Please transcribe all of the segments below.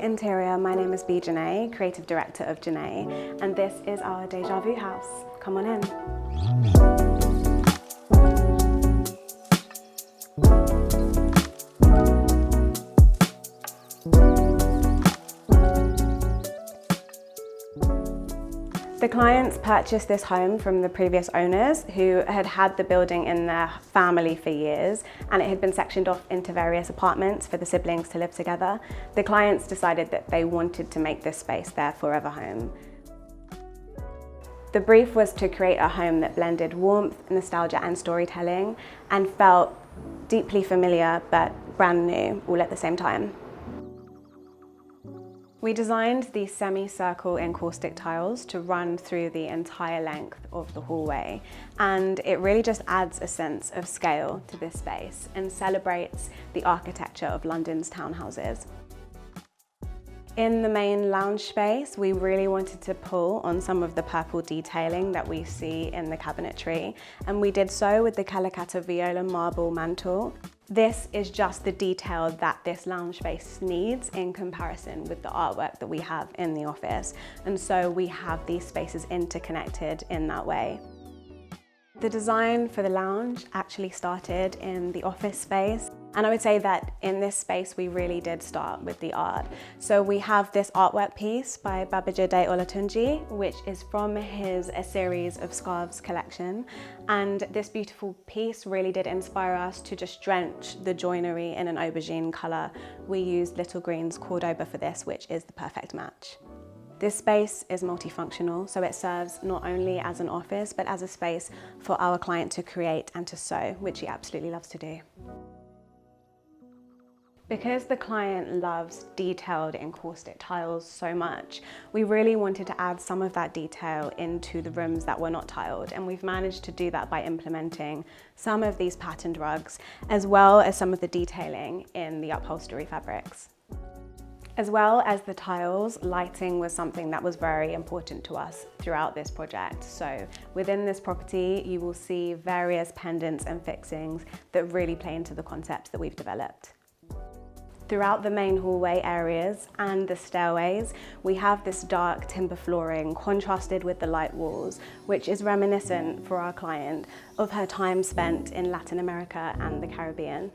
Intérieur, my name is Janaye, Creative Director of Janaye, and this is our Deja Vu house. Come on in. The clients purchased this home from the previous owners who had had the building in their family for years, and it had been sectioned off into various apartments for the siblings to live together. The clients decided that they wanted to make this space their forever home. The brief was to create a home that blended warmth, nostalgia and storytelling and felt deeply familiar but brand new all at the same time. We designed these semi-circle encaustic tiles to run through the entire length of the hallway, and it really just adds a sense of scale to this space and celebrates the architecture of London's townhouses. In the main lounge space, we really wanted to pull on some of the purple detailing that we see in the cabinetry, and we did so with the Calicata Viola marble mantle. This is just the detail that this lounge space needs in comparison with the artwork that we have in the office, and so we have these spaces interconnected in that way. The design for the lounge actually started in the office space, and I would say that in this space we really did start with the art. So we have this artwork piece by Babajide Olatunji, which is from his A Series of Scarves collection, and this beautiful piece really did inspire us to just drench the joinery in an aubergine colour. We used Little Green's Cordoba for this, which is the perfect match. This space is multifunctional, so it serves not only as an office, but as a space for our client to create and to sew, which he absolutely loves to do. Because the client loves detailed encaustic tiles so much, we really wanted to add some of that detail into the rooms that were not tiled, and we've managed to do that by implementing some of these patterned rugs, as well as some of the detailing in the upholstery fabrics. As well as the tiles, lighting was something that was very important to us throughout this project. So within this property, you will see various pendants and fixings that really play into the concepts that we've developed. Throughout the main hallway areas and the stairways, we have this dark timber flooring contrasted with the light walls, which is reminiscent for our client of her time spent in Latin America and the Caribbean.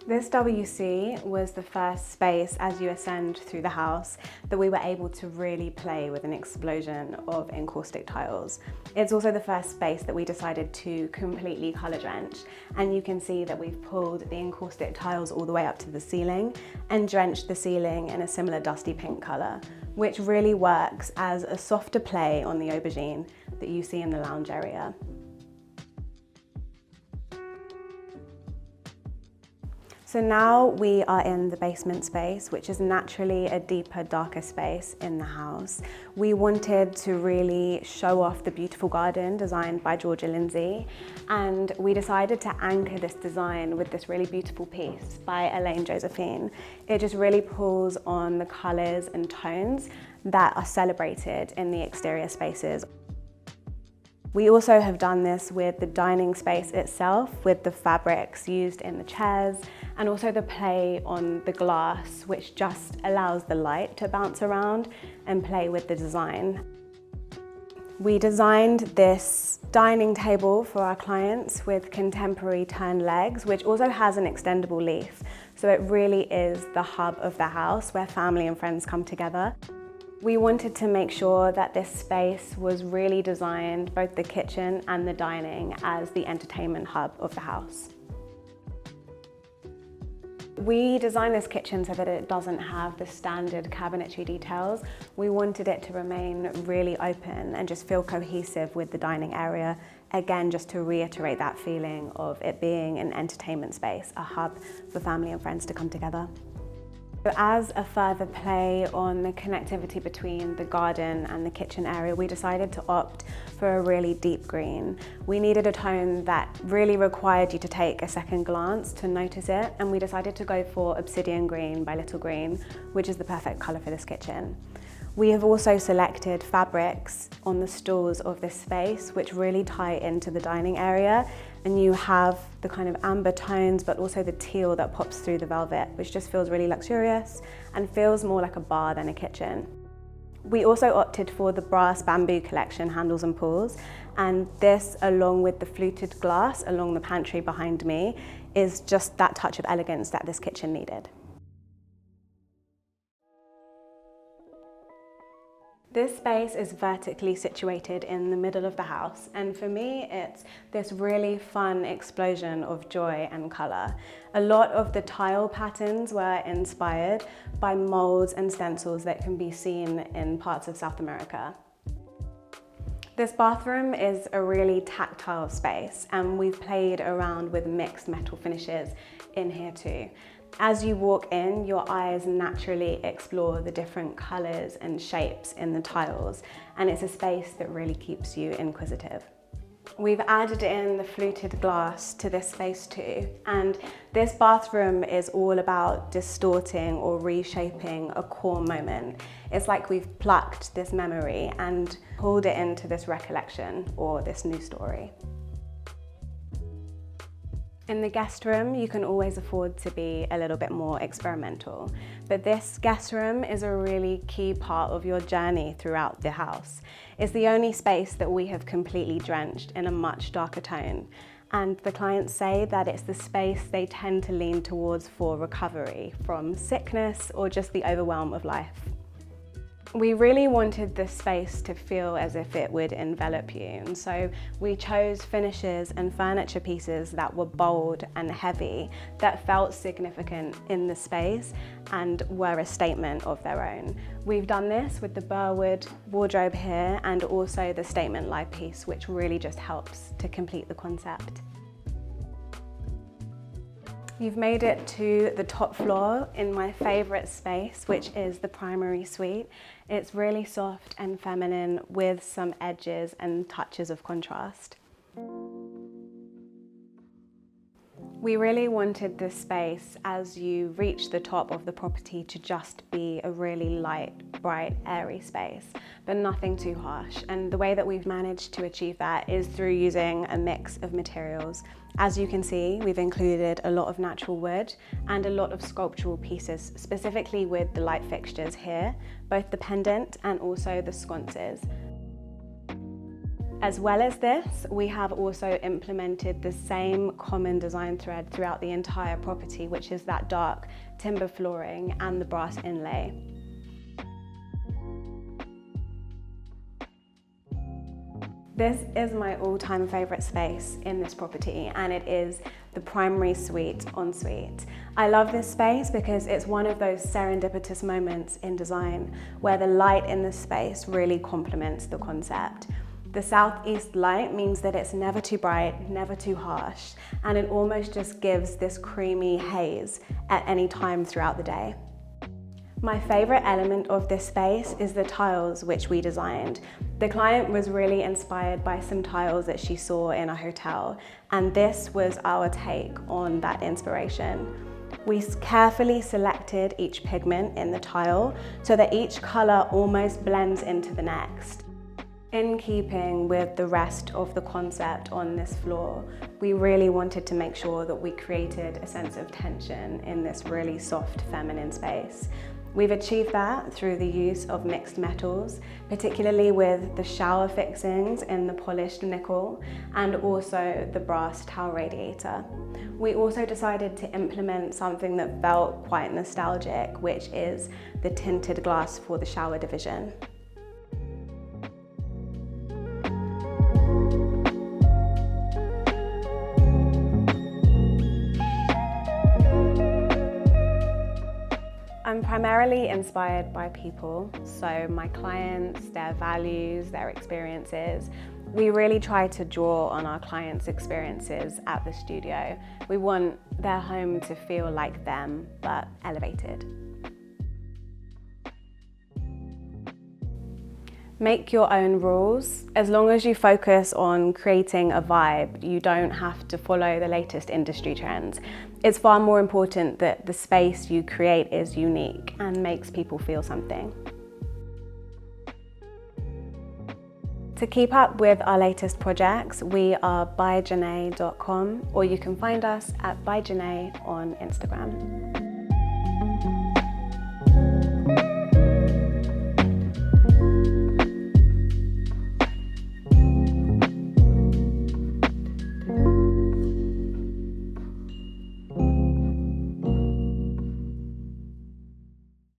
This WC was the first space as you ascend through the house that we were able to really play with an explosion of encaustic tiles. It's also the first space that we decided to completely colour drench, and you can see that we've pulled the encaustic tiles all the way up to the ceiling and drenched the ceiling in a similar dusty pink colour, which really works as a softer play on the aubergine that you see in the lounge area. So now we are in the basement space, which is naturally a deeper, darker space in the house. We wanted to really show off the beautiful garden designed by Georgia Lindsay, and we decided to anchor this design with this really beautiful piece by Elaine Josephine. It just really pulls on the colours and tones that are celebrated in the exterior spaces. We also have done this with the dining space itself, with the fabrics used in the chairs, and also the play on the glass, which just allows the light to bounce around and play with the design. We designed this dining table for our clients with contemporary turned legs, which also has an extendable leaf. So it really is the hub of the house where family and friends come together. We wanted to make sure that this space was really designed, both the kitchen and the dining, as the entertainment hub of the house. We designed this kitchen so that it doesn't have the standard cabinetry details. We wanted it to remain really open and just feel cohesive with the dining area. Again, just to reiterate that feeling of it being an entertainment space, a hub for family and friends to come together. As a further play on the connectivity between the garden and the kitchen area, we decided to opt for a really deep green. We needed a tone that really required you to take a second glance to notice it, and we decided to go for obsidian green by Little Green, which is the perfect colour for this kitchen. We have also selected fabrics on the stools of this space which really tie into the dining area and you have the kind of amber tones, but also the teal that pops through the velvet, which just feels really luxurious and feels more like a bar than a kitchen. We also opted for the brass bamboo collection handles and pulls, and this, along with the fluted glass along the pantry behind me, is just that touch of elegance that this kitchen needed. This space is vertically situated in the middle of the house, and for me it's this really fun explosion of joy and colour. A lot of the tile patterns were inspired by molds and stencils that can be seen in parts of South America. This bathroom is a really tactile space, and we've played around with mixed metal finishes in here too. As you walk in, your eyes naturally explore the different colours and shapes in the tiles, and it's a space that really keeps you inquisitive. We've added in the fluted glass to this space too, and this bathroom is all about distorting or reshaping a core moment. It's like we've plucked this memory and pulled it into this recollection or this new story. In the guest room, you can always afford to be a little bit more experimental, but this guest room is a really key part of your journey throughout the house. It's the only space that we have completely drenched in a much darker tone, and the clients say that it's the space they tend to lean towards for recovery from sickness or just the overwhelm of life. We really wanted this space to feel as if it would envelop you, and so we chose finishes and furniture pieces that were bold and heavy, that felt significant in the space and were a statement of their own. We've done this with the Burwood wardrobe here and also the statement live piece, which really just helps to complete the concept. You've made it to the top floor in my favourite space, which is the primary suite. It's really soft and feminine with some edges and touches of contrast. We really wanted this space, as you reach the top of the property, to just be a really light, bright, airy space, but nothing too harsh. And the way that we've managed to achieve that is through using a mix of materials. As you can see, we've included a lot of natural wood and a lot of sculptural pieces, specifically with the light fixtures here, both the pendant and also the sconces. As well as this, we have also implemented the same common design thread throughout the entire property, which is that dark timber flooring and the brass inlay. This is my all-time favourite space in this property, and it is the primary suite ensuite. I love this space because it's one of those serendipitous moments in design where the light in the space really complements the concept. The southeast light means that it's never too bright, never too harsh, and it almost just gives this creamy haze at any time throughout the day. My favourite element of this space is the tiles which we designed. The client was really inspired by some tiles that she saw in a hotel, and this was our take on that inspiration. We carefully selected each pigment in the tile so that each colour almost blends into the next. In keeping with the rest of the concept on this floor, we really wanted to make sure that we created a sense of tension in this really soft feminine space. We've achieved that through the use of mixed metals, particularly with the shower fixings in the polished nickel and also the brass towel radiator. We also decided to implement something that felt quite nostalgic, which is the tinted glass for the shower division. I'm primarily inspired by people, so my clients, their values, their experiences. We really try to draw on our clients' experiences at the studio. We want their home to feel like them, but elevated. Make your own rules. As long as you focus on creating a vibe, you don't have to follow the latest industry trends. It's far more important that the space you create is unique and makes people feel something. To keep up with our latest projects, we are byjanaye.com, or you can find us at byjanaye on Instagram.